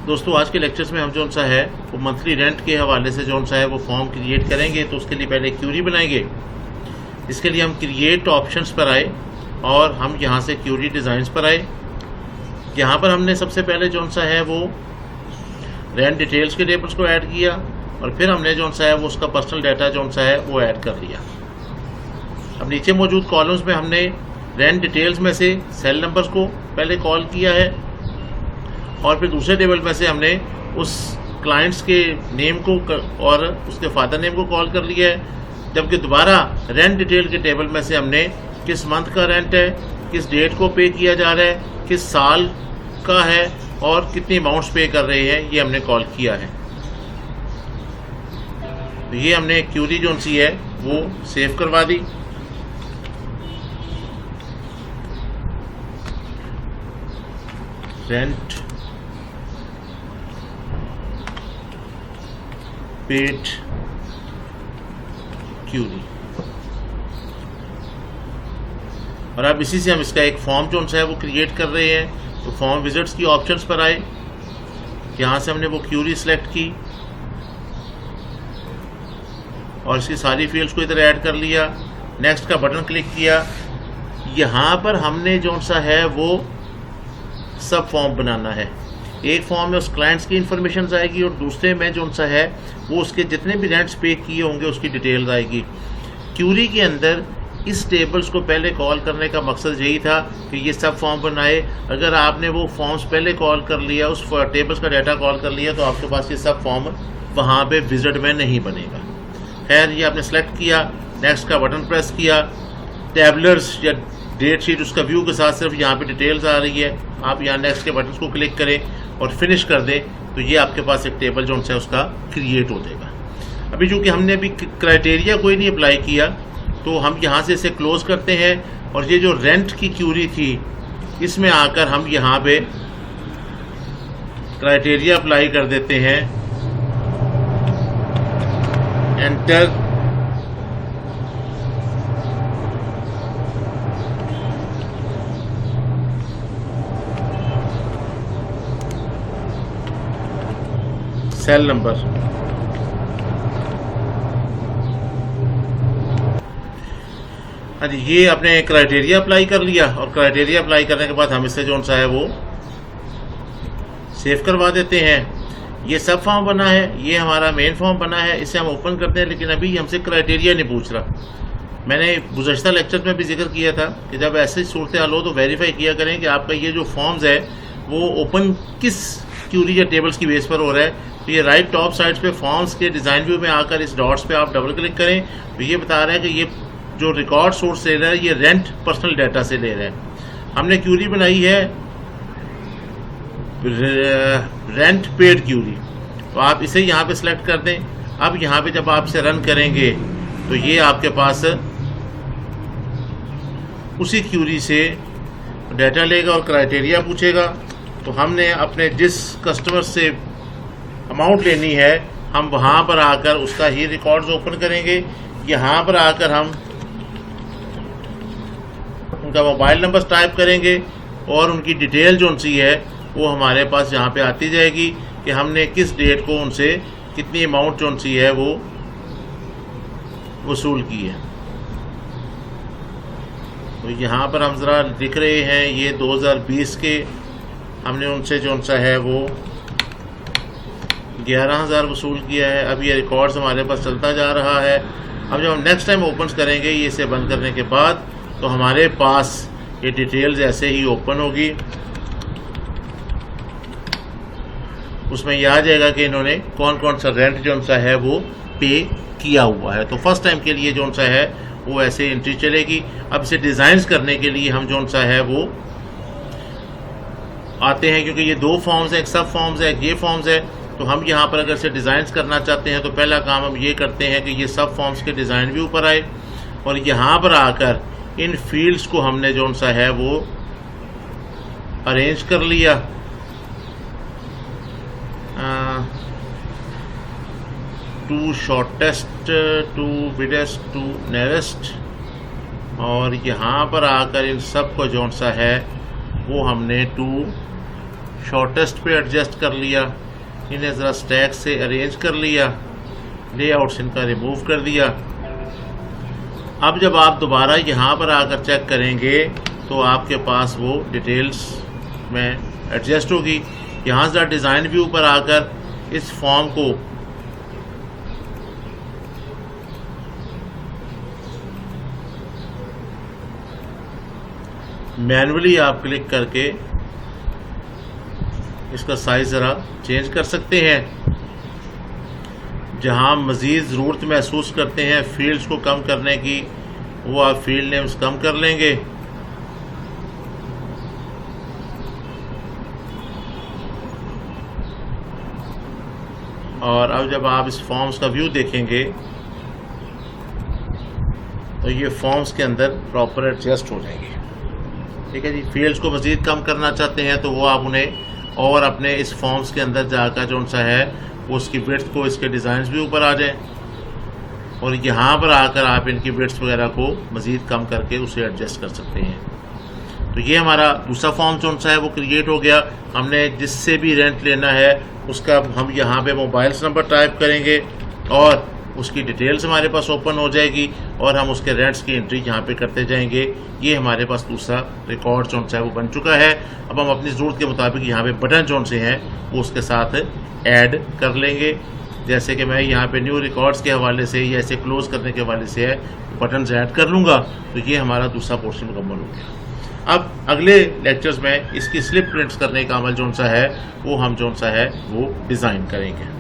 दोस्तों आज के लेक्चर्स में हम जो सा है वो मंथली रेंट के हवाले से जो सा है वो फॉर्म क्रिएट करेंगे। तो उसके लिए पहले क्यूरी बनाएंगे। इसके लिए हम क्रिएट ऑप्शंस पर आए और हम यहाँ से क्यूरी डिज़ाइंस पर आए। यहाँ पर हमने सबसे पहले जो सा है वो रेंट डिटेल्स के टेबल्स को ऐड किया और फिर हमने जो सा है वो उसका पर्सनल डाटा जो सा है वो ऐड कर लिया। अब नीचे मौजूद कॉलम्स में हमने रेंट डिटेल्स में से सेल नंबर्स को पहले कॉल किया है और फिर दूसरे टेबल में से हमने उस क्लाइंट्स के नेम को और उसके फादर नेम को कॉल कर लिया है। जबकि दोबारा रेंट डिटेल के टेबल में से हमने किस मंथ का रेंट है, किस डेट को पे किया जा रहा है, किस साल का है और कितनी अमाउंट्स पे कर रहे हैं, ये हमने कॉल किया है। तो ये हमने क्यूरी जो सी है वो सेव करवा दी। रेंट पेड क्यूरी और अब इसी से हम इसका एक फॉर्म जो है वो क्रिएट कर रहे हैं। तो फॉर्म विजिट्स की ऑप्शंस पर आए, यहाँ से हमने वो क्यूरी सेलेक्ट की और इसकी सारी फील्ड्स को इधर ऐड कर लिया। नेक्स्ट का बटन क्लिक किया। यहाँ पर हमने जो सा है वो सब फॉर्म बनाना है। एक फॉर्म में उस क्लाइंट्स की इंफॉर्मेशन आएगी और दूसरे में जो सा है वो उसके जितने भी रेंट्स पे किए होंगे उसकी डिटेल्स आएगी। क्यूरी के अंदर इस टेबल्स को पहले कॉल करने का मकसद यही था कि ये सब फॉर्म बनाए। अगर आपने वो फॉर्म्स पहले कॉल कर लिया, उस टेबल्स का डाटा कॉल कर लिया, तो आपके पास ये सब फॉर्म वहाँ पे विजिट में नहीं बनेगा। खैर, ये आपने सेलेक्ट किया, नेक्स्ट का बटन प्रेस किया। टेबलर्स या डेट शीट उसका व्यू के साथ सिर्फ यहाँ पे डिटेल्स आ रही है। आप यहाँ नेक्स्ट के बटन को क्लिक करें और फिनिश कर दें तो ये आपके पास एक टेबल जो है उसका क्रिएट हो जाएगा। अभी चूँकि हमने अभी क्राइटेरिया कोई नहीं अप्लाई किया तो हम यहाँ से इसे क्लोज करते हैं और ये जो रेंट की क्यूरी थी इसमें आकर हम यहाँ पे क्राइटेरिया अप्लाई कर देते हैं। Enter cell number. हाँ जी, ये आपने क्राइटेरिया अप्लाई कर लिया और क्राइटेरिया अप्लाई करने के बाद हम इससे जो सा है वो सेव करवा देते हैं। ये सब फॉर्म बना है, ये हमारा मेन फॉर्म बना है, इसे हम ओपन करते हैं। लेकिन अभी हमसे क्राइटेरिया नहीं पूछ रहा। मैंने गुज़श्ता लेक्चर में भी जिक्र किया था कि जब ऐसी सूरत हाल हो तो वेरीफाई किया करें कि आपका ये जो फॉर्म्स है वो ओपन किस क्यूरी या टेबल्स की बेस पर हो रहा है। तो ये राइट टॉप साइड्स पे फॉर्म्स के डिज़ाइन व्यू में आकर इस डॉट्स पे आप डबल क्लिक करें तो ये बता रहा है कि ये जो रिकॉर्ड सोर्स ले रहा है ये रेंट पर्सनल डाटा से ले रहा है। हमने क्यूरी बनाई है रेंट पेड क्यूरी, तो आप इसे यहाँ पे सिलेक्ट कर दें। अब यहाँ पे जब आप इसे रन करेंगे तो ये आपके पास उसी क्यूरी से डाटा लेगा और क्राइटेरिया पूछेगा। तो हमने अपने जिस कस्टमर से अमाउंट लेनी है हम वहाँ पर आकर उसका ही रिकॉर्ड्स ओपन करेंगे। यहाँ पर आकर हम उनका मोबाइल नंबर टाइप करेंगे और उनकी डिटेल जो सी है वो हमारे पास यहाँ पे आती जाएगी कि हमने किस डेट को उनसे कितनी अमाउंट जो सी है वो वसूल की है। तो यहाँ पर हम ज़रा लिख रहे हैं ये 2020 के हमने उनसे जो सा है वो 11,000 वसूल किया है। अब ये रिकॉर्ड्स हमारे पास चलता जा रहा है। अब जब हम नेक्स्ट टाइम ओपन करेंगे ये इसे बंद करने के बाद तो हमारे पास ये डिटेल्स ऐसे ही ओपन होगी। उसमें यह आ जाएगा कि इन्होंने कौन कौन सा रेंट जो सा है वो पे किया हुआ है। तो फर्स्ट टाइम के लिए जो सा है वो ऐसे एंट्री चलेगी। अब इसे डिज़ाइंस करने के लिए हम जो सा है वो आते हैं, क्योंकि ये दो फॉर्म्स हैं, एक सब फॉर्म्स है, एक ये फॉर्म्स है। तो हम यहाँ पर अगर से डिज़ाइंस करना चाहते हैं तो पहला काम हम ये करते हैं कि ये सब फॉर्म्स के डिज़ाइन भी ऊपर आए और यहाँ पर आकर इन फील्ड्स को हमने जो सा है वो अरेंज कर लिया। To shortest, to widest, to nearest और यहाँ पर आकर इन सब को जो सा है वो हमने टू शॉर्टेस्ट पे एडजस्ट कर लिया, इन्हें ज़रा स्टैक से अरेंज कर लिया, लेआउट्स इनका रिमूव कर दिया। अब जब आप दोबारा यहाँ पर आकर चेक करेंगे तो आपके पास वो डिटेल्स में एडजस्ट होगी। यहाँ से डिज़ाइन व्यू पर आकर इस फॉर्म को मैनुअली आप क्लिक करके इसका साइज ज़रा चेंज कर सकते हैं। जहां मज़ीद ज़रूरत महसूस करते हैं फील्ड्स को कम करने की, वो आप फील्ड नेम्स कम कर लेंगे। और अब जब आप इस फॉर्म्स का व्यू देखेंगे तो ये फॉर्म्स के अंदर प्रॉपर एडजस्ट हो जाएंगे। ठीक है जी। फील्ड्स को मज़ीद कम करना चाहते हैं तो वो आप उन्हें और अपने इस फॉर्म्स के अंदर जाकर जो सा है वो उसकी विड्थ को, इसके डिज़ाइंस भी ऊपर आ जाए और यहाँ पर आकर आप इनकी विड्थ वगैरह को मज़ीद कम करके उसे एडजस्ट कर सकते हैं। तो ये हमारा दूसरा फॉर्म जो सा है वो क्रिएट हो गया। हमने जिससे भी रेंट लेना है उसका हम यहाँ पे मोबाइल्स नंबर टाइप करेंगे और उसकी डिटेल्स हमारे पास ओपन हो जाएगी और हम उसके रेंट्स की एंट्री यहाँ पे करते जाएंगे। ये हमारे पास दूसरा रिकॉर्ड जो सा है वो बन चुका है। अब हम अपनी ज़रूरत के मुताबिक यहाँ पे बटन जो से हैं वो उसके साथ ऐड कर लेंगे। जैसे कि मैं यहाँ पे न्यू रिकॉर्ड्स के हवाले से या इसे क्लोज़ करने के हवाले से है बटन ऐड कर लूँगा। तो ये हमारा दूसरा पोर्शन मुकम्मल हो गया। अब अगले लेक्चर्स में इसकी स्लिप प्रिंट्स करने का अमल जो सा है वो हम जो सा है वो डिज़ाइन करेंगे।